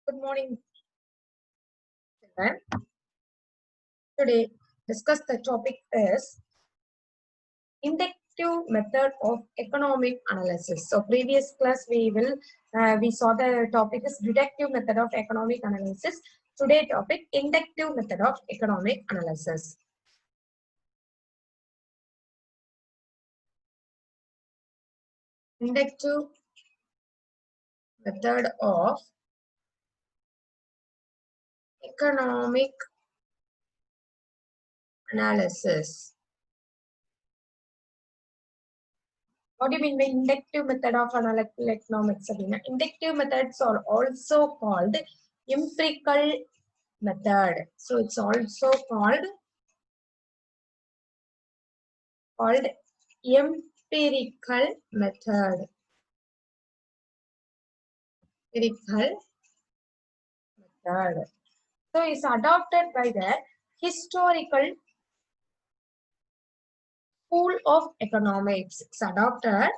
Good morning, children. Today, discuss the topic is inductive method of economic analysis. So, previous class we saw the topic is deductive method of economic analysis. Today, topic inductive method of economic analysis. Inductive method of economic analysis. What do you mean by inductive method of analytical economics? Inductive methods are also called empirical method. So it's also called empirical method. Empirical method. So it's adopted by the historical school of economics. It's adopted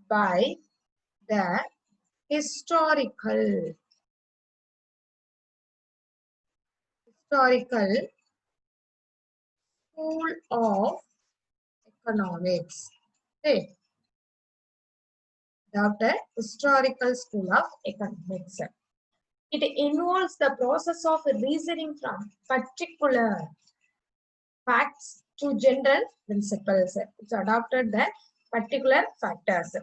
by the historical school of economics. Okay. Adopted historical school of economics. It involves the process of reasoning from particular facts to general principles. It's adopted the particular factors.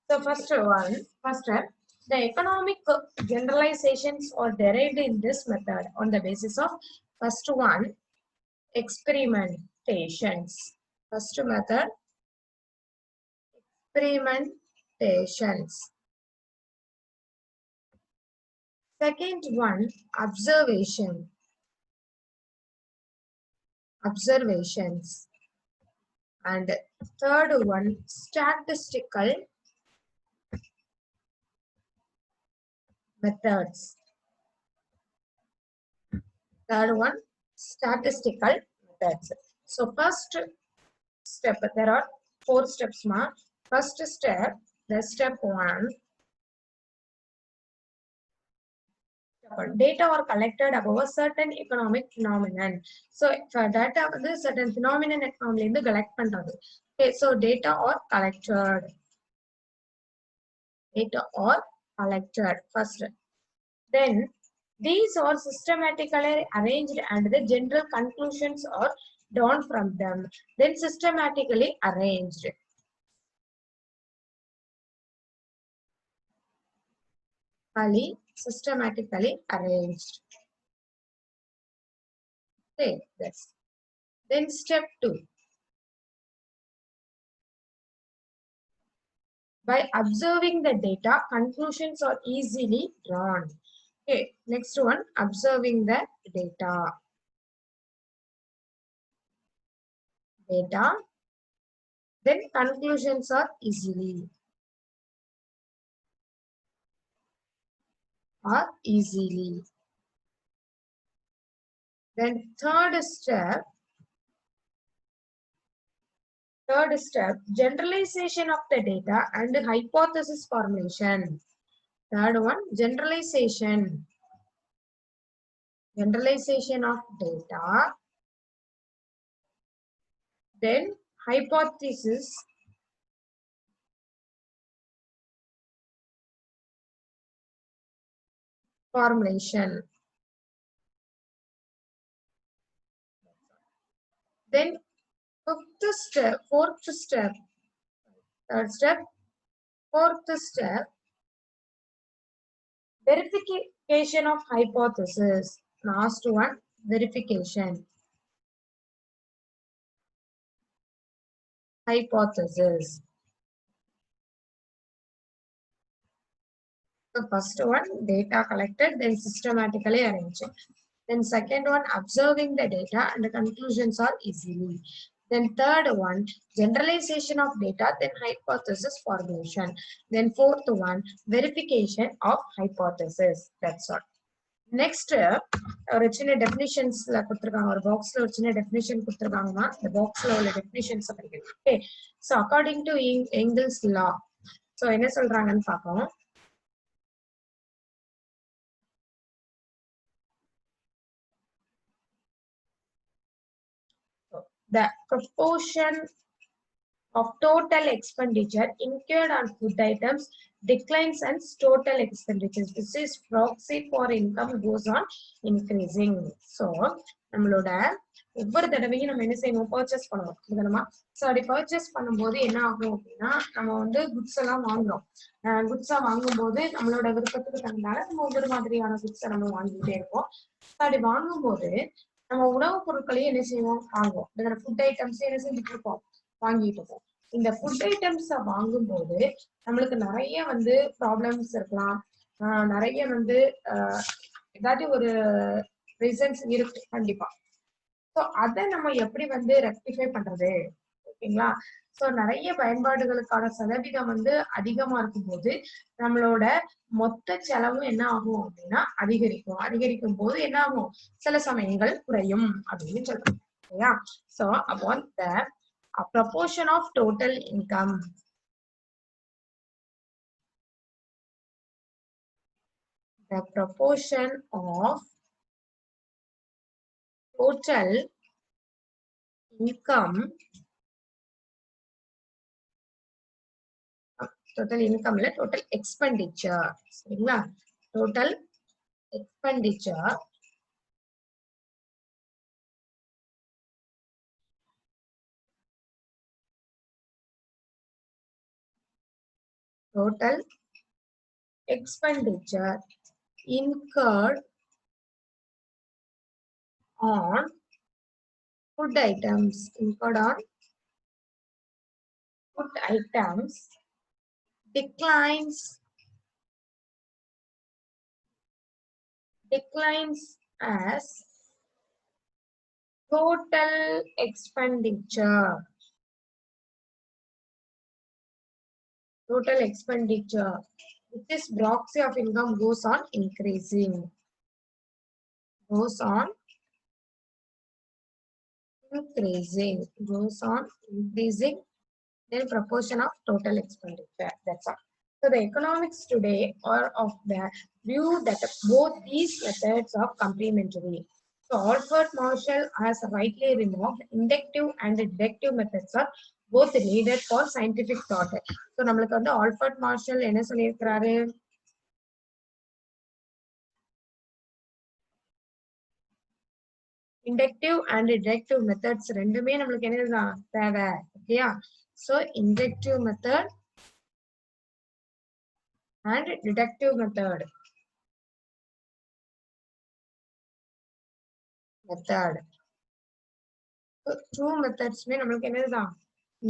So first step, the economic generalizations are derived in this method on the basis of first one, experimentations. First method, experimentations. Second one, observations. And third one, statistical methods. Third one, statistical methods. So first step, there are 4 steps. First step, the step 1. Data are collected about a certain economic phenomenon. So for data, this certain phenomenon economy in the collect pandrathu. Okay, so data are collected. Data are collected first. Then these are systematically arranged and the general conclusions are drawn from them. Then systematically arranged. Systematically arranged. Okay, yes. Then step 2. By observing the data, conclusions are easily drawn. Okay, next one, observing the data. Then conclusions are easily. Then third step, generalization of the data and hypothesis formation. Third one, generalization of data. Then hypothesis formation. Then fourth step, verification of hypothesis. Last one, verification. Hypothesis. The first one, data collected, then systematically arranged. Then second one, observing the data and the conclusions are easily. Then third one, generalization of data, then hypothesis formation. Then fourth one, verification of hypothesis. That's all. Next, ஒரு சின்ன டெஃபினிஷன்ஸ்ல கொடுத்திருக்காங்க, ஒரு பாக்ஸ்ல ஒரு சின்ன definition கொடுத்திருக்காங்கன்னா இந்த பாக்ஸ்ல உள்ள டெஃபினிஷன்ஸ் படிக்கணும். Okay, so according to Engel's law, so என்ன சொல்றாங்கன்னு பார்ப்போம். The proportion of total expenditure incurred on food items declines and total expenditures, which is proxy for income, goes on increasing. So நம்மளோட ஒவ்வொரு தடவையும் நம்ம என்ன செய்யணும், பர்ச்சேஸ் பண்ணுவோம் இல்லைமா. ஸோ அப்படி பர்ச்சேஸ் பண்ணும்போது என்ன ஆகும் அப்படின்னா, நம்ம வந்து குட்ஸ் எல்லாம் வாங்குறோம். குட்ஸா வாங்கும்போது நம்மளோட விருப்பத்துக்கு தகுந்தால நம்ம ஒவ்வொரு மாதிரியான குட்ஸை நம்ம வாங்கிட்டே இருப்போம். அப்படி வாங்கும்போது நம்ம உணவுப் பொருட்களையும் என்ன செய்வோம், வாங்குவோம். இதுல ஃபுட் ஐட்டம்ஸ் என்ன செஞ்சுட்டு இருப்போம், வாங்கிட்டு இருப்போம். இந்த ஃபுட் ஐட்டம்ஸ் வாங்கும்போது நம்மளுக்கு நிறைய வந்து ப்ராப்ளம்ஸ் இருக்கலாம். நிறைய வந்து ஏதாவது ஒரு ரீசன்ஸ் இருக்கு கண்டிப்பா. ஸோ அதை நம்ம எப்படி வந்து ரெக்டிஃபை பண்றது, ஓகேங்களா. ஸோ நிறைய பயன்பாடுகளுக்கான சதவீதம் வந்து அதிகமா இருக்கும்போது நம்மளோட மொத்த செலவும் என்ன ஆகும் அப்படின்னா அதிகரிக்கும். அதிகரிக்கும் போது என்ன ஆகும், சில சமயங்கள் குறையும் அப்படின்னு சொல்றோம் இல்லையா. ஸோ அப்போ a proportion of total income, the proportion of total income, இல்ல total expenditure, சரிங்களா. total expenditure incurred on food items, declines as total expenditure. Which is proxy of income, goes on increasing. Then proportion of total expenditure. That's all. So the economics today are of the view that both these methods are complementary. So Alfred Marshall has rightly remarked, inductive and deductive methods are both needed for scientific thought. So நம்மளுக்கு வந்து Alfred marshal என்ன சொல்லியிருக்கிறாரு, inductive and deductive methods ரெண்டுமே நம்மளுக்கு என்னதான் தேவை, ஓகேயா. So inductive method and deductive method. So two methods may நம்மளுக்கு என்னதான்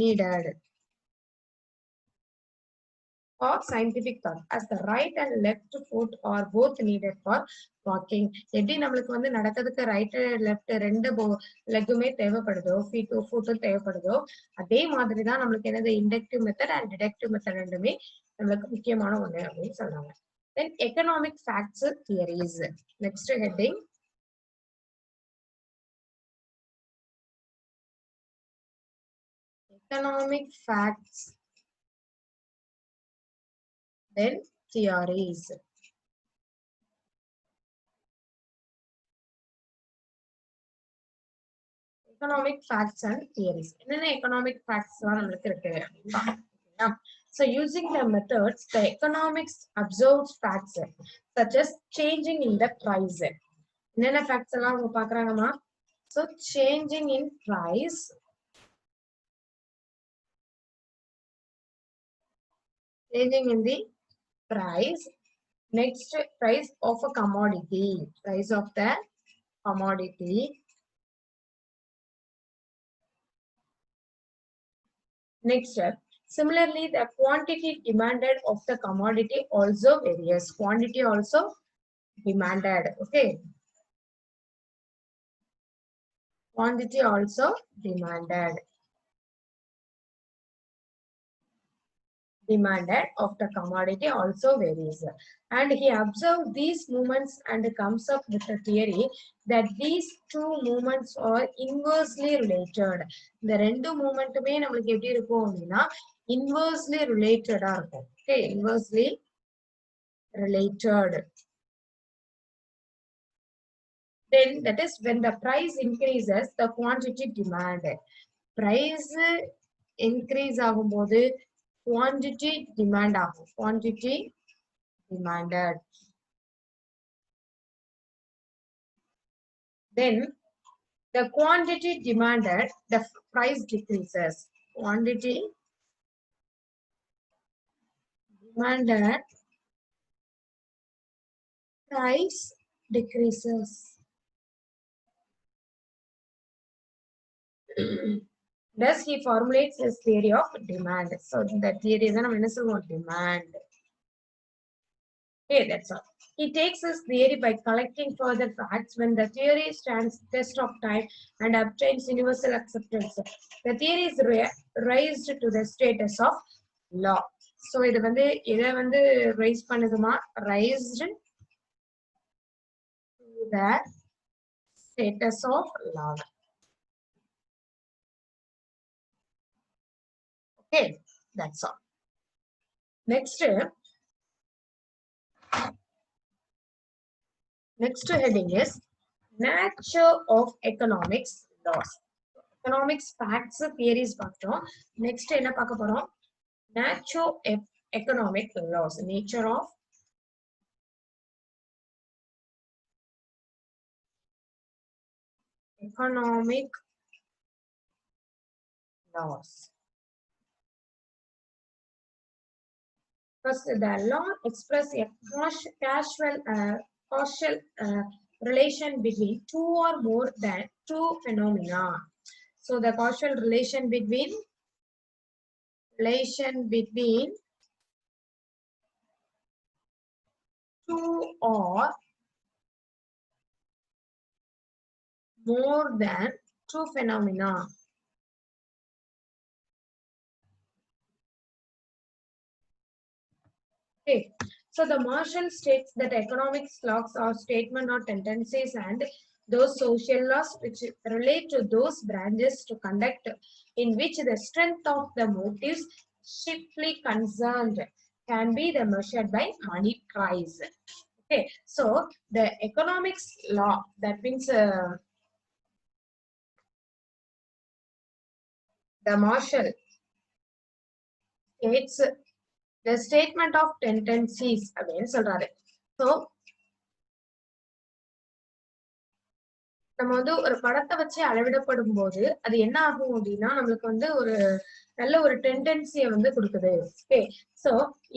needed for scientific thought, as the right and left foot are both needed for walking. எப்படி நம்மளுக்கு வந்து நடக்கிறதுக்கு ரைட் லெஃப்ட் ரெண்டு லெக்குமே தேவைப்படுதோ, ஃபுட்டும் தேவைப்படுதோ, அதே மாதிரிதான் நம்மளுக்கு என்னது inductive method and deductive method ரெண்டுமே நம்மளுக்கு முக்கியமான ஒண்ணு அப்படின்னு சொல்றாங்க. Then economic facts theories. Next heading, economic facts, then theories. Economic facts and theories. என்னென்ன economic facts எல்லாம் நம்மளுக்கு இருக்கு அப்படின்னா, so using the methods, the economics observes facts such as changing in the price. என்னென்ன facts எல்லாம் அவங்க பாக்குறாங்கம்மா, so changing in price, changing in the price. Next, price of a commodity, price of the commodity. Next, similarly, the quantity demanded of the commodity also varies. Quantity also demanded. Okay. Quantity also demanded of the commodity also varies. And he observed these movements and comes up with a theory that these two movements are inversely related. இந்த ரெண்டு மூமெண்ட்டுமே நம்மளுக்கு எப்படி இருக்கும் அப்படின்னா inversely related இருக்கும். Okay, inversely related. Then that is when the price increases, the quantity demanded. Price increase ஆகும்போது quantity demand ஆகும். Quantity demanded. Then the quantity demanded, the price decreases. Quantity demanded, price decreases. Thus he formulates his theory of demand. So the theory is demand. Okay, that's all. He takes his theory by collecting further facts. When the theory stands test of time and obtains universal acceptance, the theory is raised to the status of law. So இது வந்து இதை வந்து raise பண்ணுதுமா, raised to the status of law. Okay, that's all. Next heading is nature of economics laws. Economics facts theories பார்த்தோம். Next என்ன பார்க்க போறோம்? Nature of economic laws. Nature of economic laws. First, the law expresses a causal relation between two or more than two phenomena. So the causal relation between two or more than two phenomena. Okay, so the Marshall states that economics laws are statement or tendencies and those social laws which relate to those branches to conduct in which the strength of the motives chiefly concerned can be measured by money price. Okay, so the economics law, that means the Marshall states the statement of tendencies அப்படின்னு சொல்றாரு. So நம்ம வந்து ஒரு படத்தை வச்சு அளவிடப்படும் போது அது என்ன ஆகும் அப்படின்னா நம்மளுக்கு வந்து ஒரு நல்ல ஒரு டெண்டன்சியை வந்து கொடுக்குது. Okay, so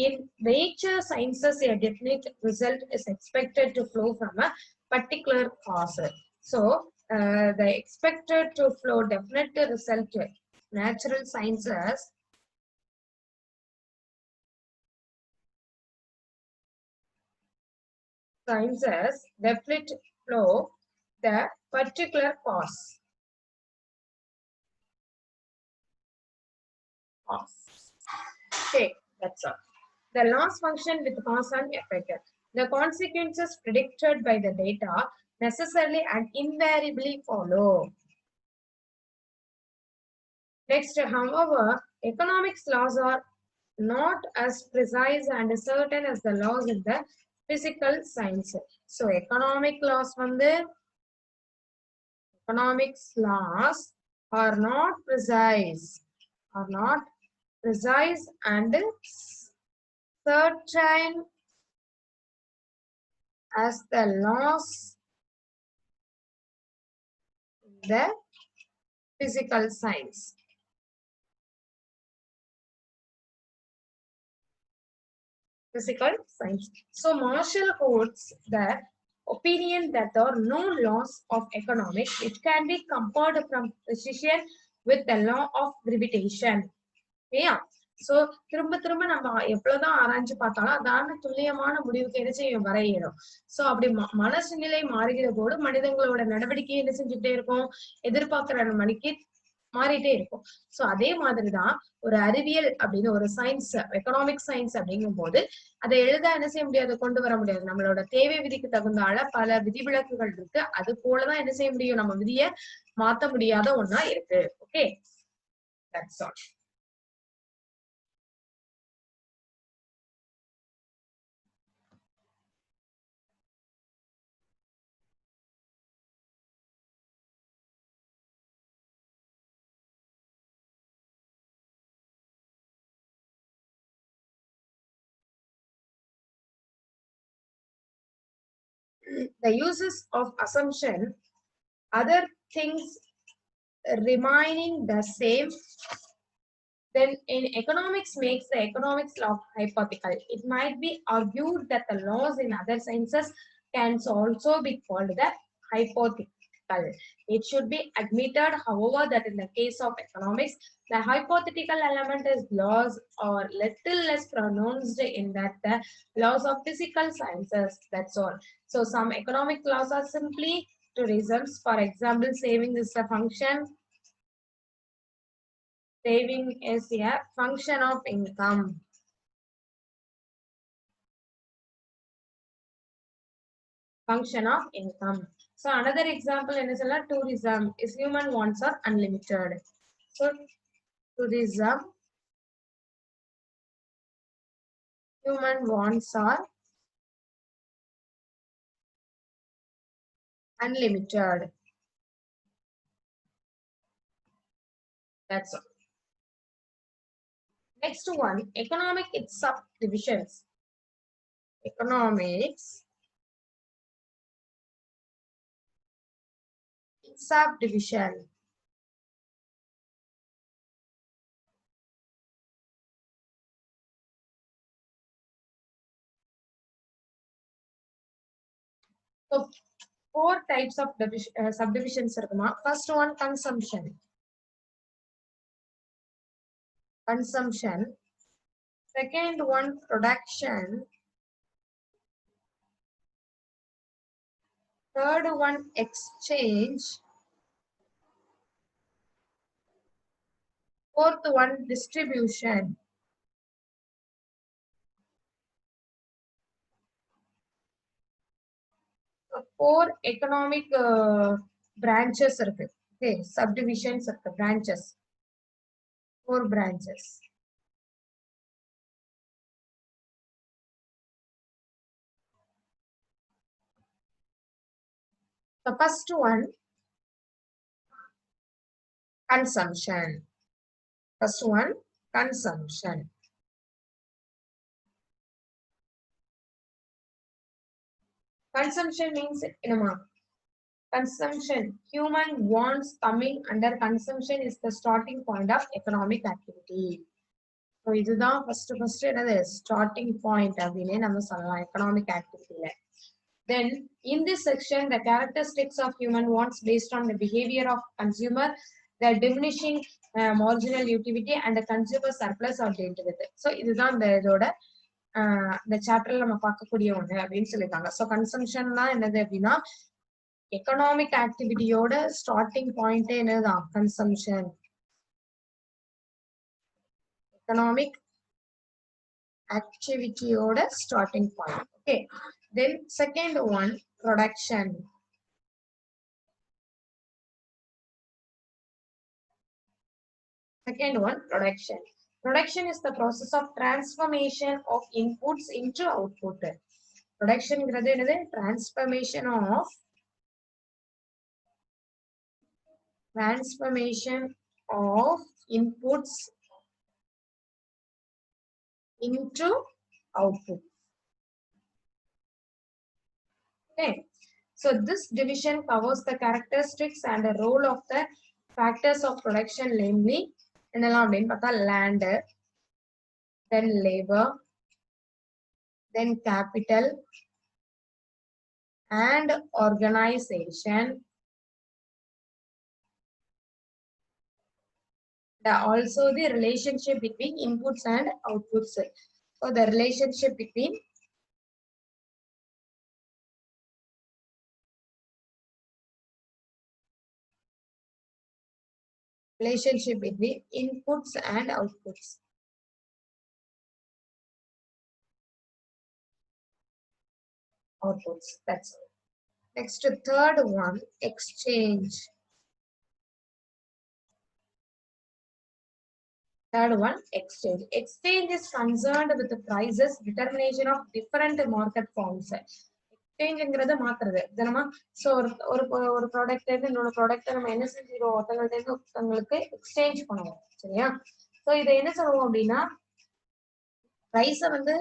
in nature sciences a definite result is expected to flow from a particular cause. So the expected to flow definite result, natural sciences definite flow the particular cause. Okay, that's all. The laws function with cause and effect. The consequences predicted by the data necessarily and invariably follow. Next, however, economics laws are not as precise and certain as the laws in the physical science. So economics laws are not precise and certain as the laws in the physical science. So Marshall holds the opinion that there are no laws of economics which can be compared from precision with the law of gravitation. Yeah. So திரும்ப திரும்ப நம்ம எவ்வளவுதான் ஆராய்ச்சி பார்த்தாலும் அதான துல்லியமான முடிவுக்கு என்ன செய்யும், வர இயலும். சோ அப்படி மனசு நிலை மாறுகிற போது மனிதங்களோட நடவடிக்கை என்ன செஞ்சுட்டே இருக்கும், எதிர்பார்க்கிற மணிக்கு மாறிட்டே இருக்கும். சோ அதே மாதிரிதான் ஒரு அறிவியல் அப்படின்னு ஒரு சயின்ஸ், எக்கனாமிக் சயின்ஸ் அப்படிங்கும் போது அதை எழுத என்ன செய்ய முடியாது, கொண்டு வர முடியாது. நம்மளோட தேவை விதிக்கு தகுந்தால பல விதிவிலக்குகள் இருக்கு. அது போலதான் என்ன செய்ய முடியும், நம்ம விதியை மாத்த முடியாத ஒண்ணா இருக்கு. Okay, that's all. the uses of assumption, other things remaining the same, then in economics makes the economics law hypothetical. It might be argued that the laws in other sciences can also be called the hypothetical. It should be admitted, however, that in the case of economics, the hypothetical element is laws are little less pronounced in that the laws of physical sciences. That's all. So some economic laws are simply tourisms. For example, saving is a function. Saving is a function of income. Function of income. So another example in tourism is human wants are unlimited. So tourism, human wants are unlimited. That's all. Next one, economic its subdivisions. Economics its subdivision. So four types of subdivisions. First one, consumption. Consumption. Second one, production. Third one, exchange. Fourth one, distribution. So four economic branches are there. Okay, subdivisions are the branches. Four branches. The first one, consumption. First one, consumption. Consumption means consumption. Human wants coming under consumption is the starting point of economic activity. So இதுதான் first என்னது starting point அப்படின்னு நம்ம சொல்லலாம் economic activity. Then in this section, the characteristics of human wants based on the behavior of consumer, the diminishing marginal utility and the consumer surplus are dealt with. So இதுதான் இந்த இதோட இந்த சாப்டர்ல நம்ம பார்க்கக்கூடிய ஒண்ணு அப்படின்னு சொல்லியிருக்காங்க. ஸோ கன்சம்ஷன்லாம் என்னது அப்படின்னா எக்கனாமிக் ஆக்டிவிட்டியோட ஸ்டார்டிங் பாயிண்ட் என்னதுதான் கன்சம்ஷன். எக்கனாமிக் activityயோட starting point. Okay. Then second one, production. Second one, production. Production is the process of transformation of inputs into output. Production is the transformation of inputs into output. Okay. So this division covers the characteristics and the role of the factors of production, namely land, then labor, then capital and organization. Also the relationship between inputs and outputs. So the relationship between inputs and outputs. That's all. Next, third one, exchange. Third one, exchange. Exchange is concerned with the prices determination of different market forms. எக்ஸ்சேஞ்சுங்கிறது மாத்துறது தினமா. So ஒரு ப்ராடக்ட்ல இருந்து இன்னொரு ப்ராடக்ட்டை நம்ம என்ன செஞ்சிருவோம், ஒருத்தங்கள்ட்ட இருந்து ஒருத்தங்களுக்கு exchange பண்ணுவோம். சரியா? ஸோ இதை என்ன சொல்லுவோம் அப்படின்னா ப்ரைஸை வந்து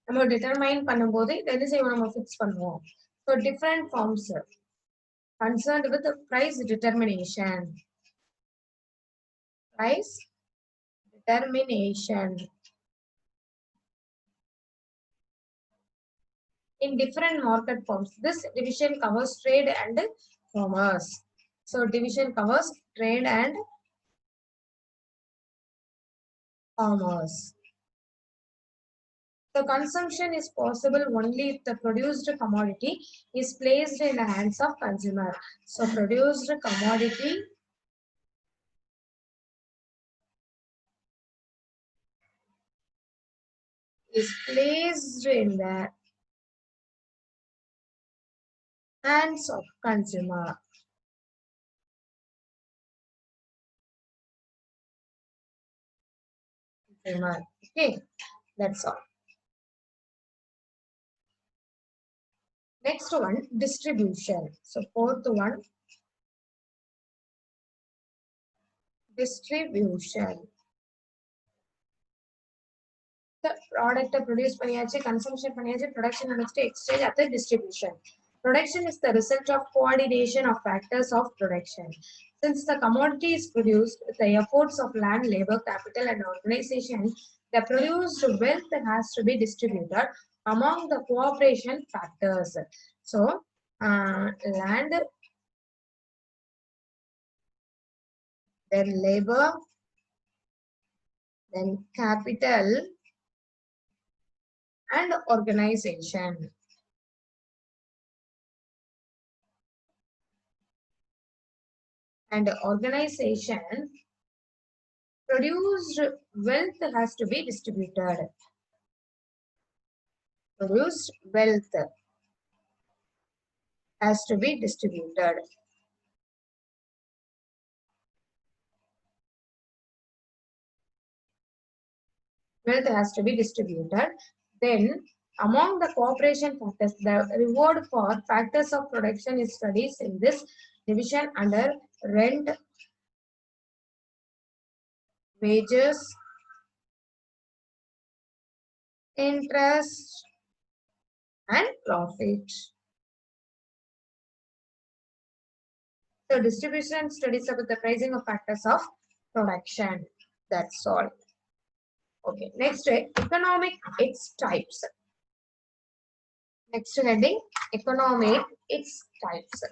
நம்ம டிட்டர்மைன் பண்ணும்போது இதை என்ன செய்வோம், நம்ம ஃபிக்ஸ் பண்ணுவோம். So different forms concerned with the price determination. Price determination in different market forms. This division covers trade and commerce. So division covers trade and commerce. The consumption is possible only if the produced commodity is placed in the hands of consumer. So produced commodity is placed in the hands of consumer. Okay, that's all. Next one, distribution. So fourth one, distribution. The product produce பண்ணியாச்சு, consumption பண்ணியாச்சு, production next exchange at the distribution. Production is the result of coordination of factors of production. Since the commodity is produced with the efforts of land, labor, capital, and organization, the produced wealth has to be distributed among the cooperation factors. So, land, then labor, then capital, and organization. And organization produced wealth has to be distributed. Produced wealth has to be distributed. Wealth has to be distributed. Then, among the cooperation factors, the reward for factors of production is studied in this division under rent, wages, interest, and profit. So, distribution studies about the pricing of factors of production. That's all. Okay, next, economic, its types. Next heading, economic, its types.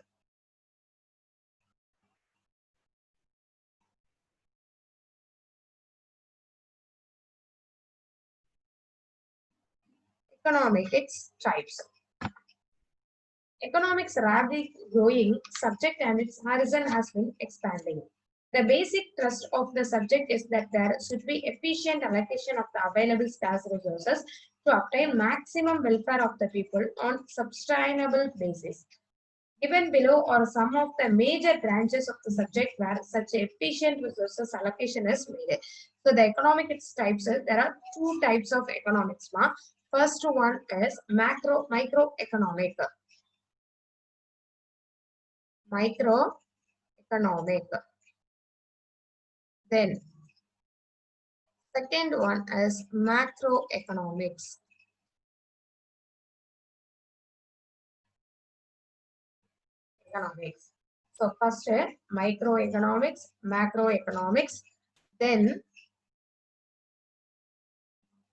Economic, its types. Economics rapidly growing subject and its horizon has been expanding. The basic thrust of the subject is that there should be efficient allocation of the available scarce resources to obtain maximum welfare of the people on sustainable basis. Given below are some of the major branches of the subject where such efficient resources allocation is made. So the economic its types, there are two types of economics. First one is microeconomic. Microeconomic. Then second one is macroeconomics. Economics. So first microeconomics, macroeconomics, then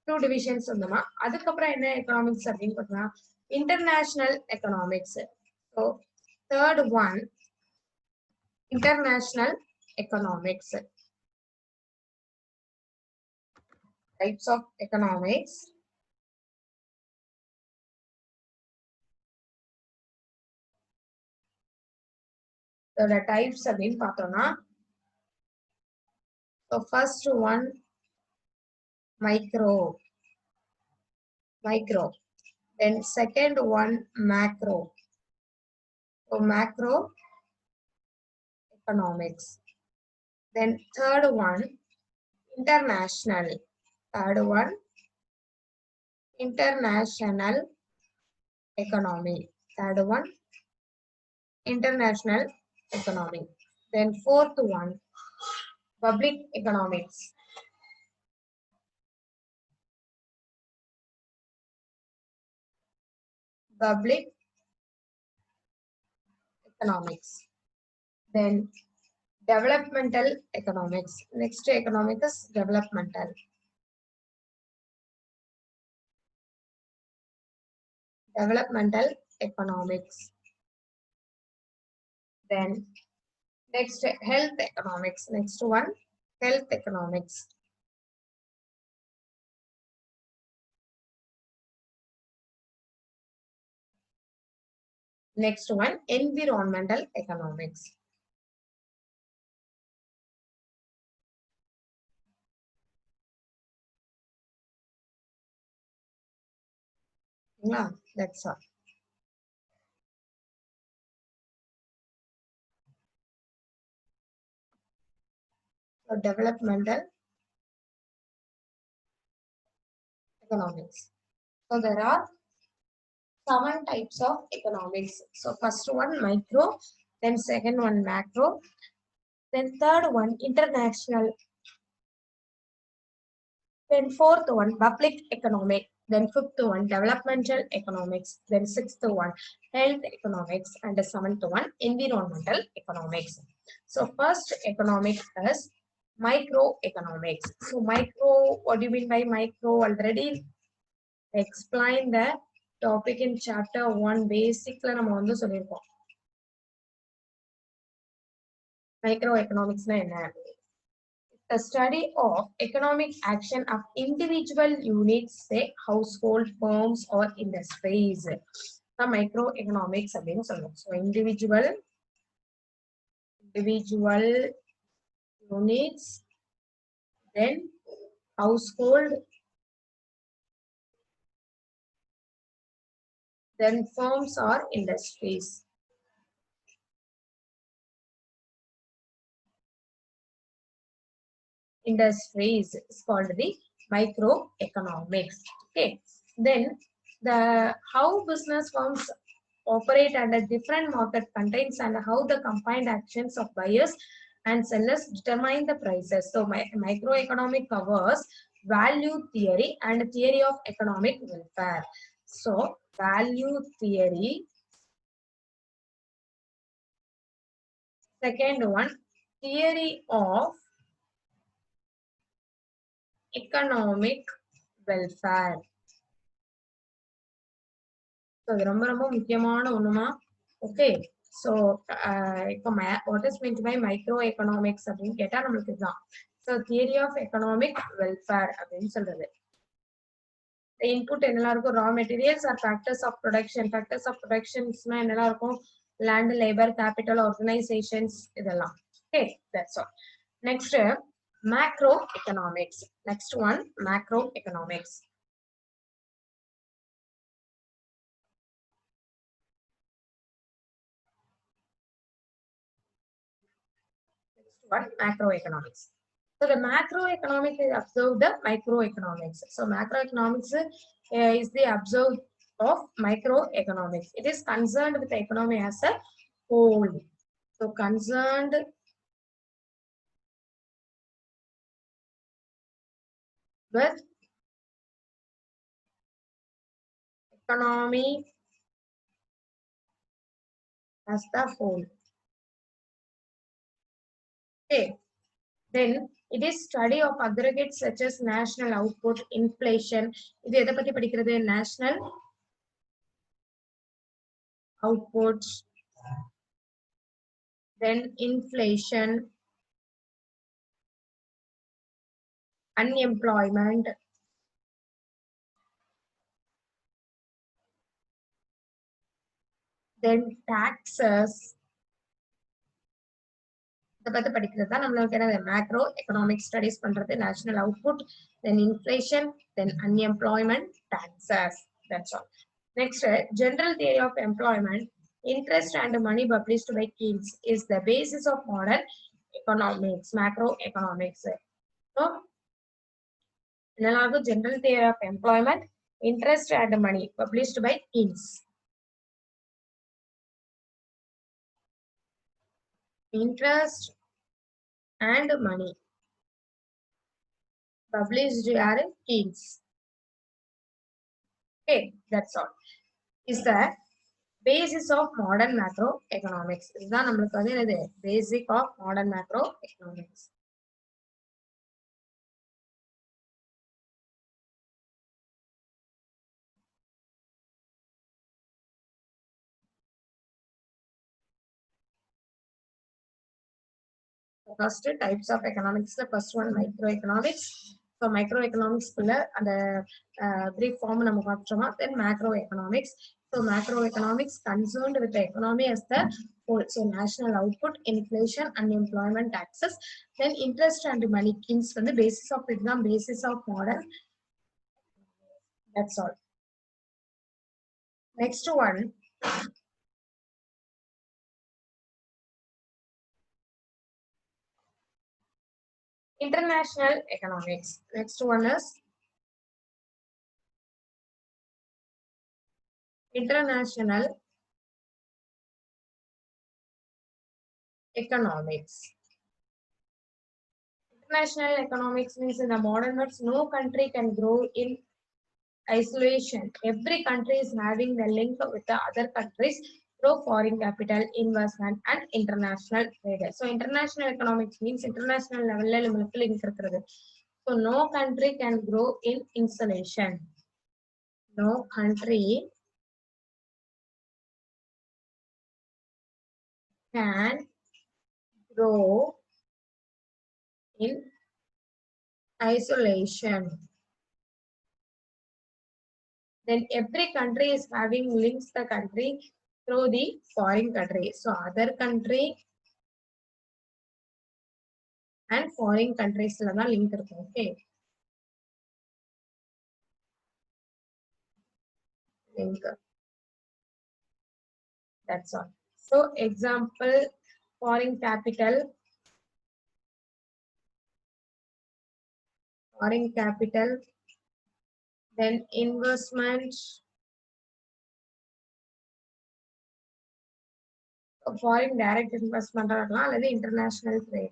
two divisions உண்டுமா. அதுக்கப்புறம் என்ன economics அப்படின்னு பார்த்தா international economics. So third one, international economics. Types of economics. So the types அப்படின்னு பார்த்தோம்னா, so first one, micro. Then second one, macro. So macro economics. Then third one, international. Third one, international economy. Third one, international economy. Then fourth one, public economics. Public economics. Then developmental economics. Next economic is developmental. Developmental economics. Then next health economics. Next one, health economics. Next one, environmental economics. Yeah, that's all. So developmental economics. So there are 7 types of economics. So first one micro, then second one macro, then third one international, then fourth one public economic, then fifth one developmental economics, then sixth one health economics, and the seventh one environmental economics. So first economic is microeconomics. So micro, what do you mean by micro? Already explain the topic in chapter 1 basically நம்ம வந்து சொல்லிருக்கோம். Microeconomics na enna? The study of economic action of individual units, say household, firms or industries. The microeconomics அப்படின்னு சொல்லுவோம். So individual units, then household, then firms or industries. Industries is called the microeconomics. Okay, then the how business firms operate under different market conditions and how the combined actions of buyers and sellers determine the prices. So microeconomic covers value theory and theory of economic welfare. So value theory. Second one, theory of economic welfare. So ரொம்ப ரொம்ப முக்கியமான ஒண்ணுமா. Okay, so இப்போ what is meant by microeconomics அப்படின்னு கேட்டா நம்மளுக்கு இதுதான். So theory of economic welfare அப்படின்னு சொல்றது. The input என்னெல்லாம் இருக்கும்? Raw materials or factors of production. Factors of productionsனா என்னெல்லாம் இருக்கும்? Land, labor, capital, organizations இதெல்லாம். Okay, that's all. Next, macroeconomics. Next one, macroeconomics. What macroeconomics. So the macroeconomics is observed the microeconomics. So macroeconomics is the observe of microeconomics. It is concerned with the economy as a whole. So concerned with economy as the whole. Okay. Then it is study of aggregates such as national output, inflation. இது எதை பத்தி படிக்கிறது? National output, then inflation, unemployment, then taxes. இதை பத்தி படிக்கிறது தான் நம்மளுக்கு என்ன மேக்ரோ எக்கனாமிக் ஸ்டடிஸ் பண்றது. National output, then inflation, then unemployment, taxes. That's all. Next, general theory of employment, interest and money published by Keynes is the basis of modern economics, macroeconomics. So, general theory of employment, interest and money published by Keynes. Interest and money published are Keynes. Okay, that's all. Is the basis of modern macroeconomics. இதுதான் நம்மளுக்கு வந்து என்னது basic of modern macroeconomics. First types of economics, the first one microeconomics. So microeconomics குள்ள அந்த brief form நம்ம பார்த்தோமா. Then macroeconomics. So macroeconomics concerned with the economy as the whole. So national output, inflation, unemployment, taxes. Then interest and money schemes வந்து basis of exam, basis of modern. That's all. Next one. International economics. Next one is international economics. International economics means in the modern words, no country can grow in isolation. Every country is having the link with the other countries through foreign capital, investment, and international trade. So international economics means international level நம்மளுக்கு link இருக்கிறது. So no country can grow in isolation. No country can grow in isolation. Then every country is having links the country through the foreign country. So other country and foreign countries la da link irukum. Okay. Link. That's all. So example, foreign capital. Foreign capital. Then investment. Foreign direct investment or international trade.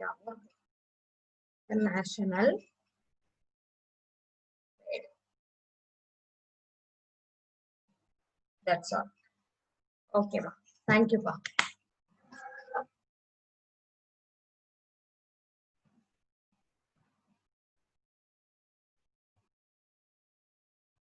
International trade. That's all. Okay, ma. Thank you, pa.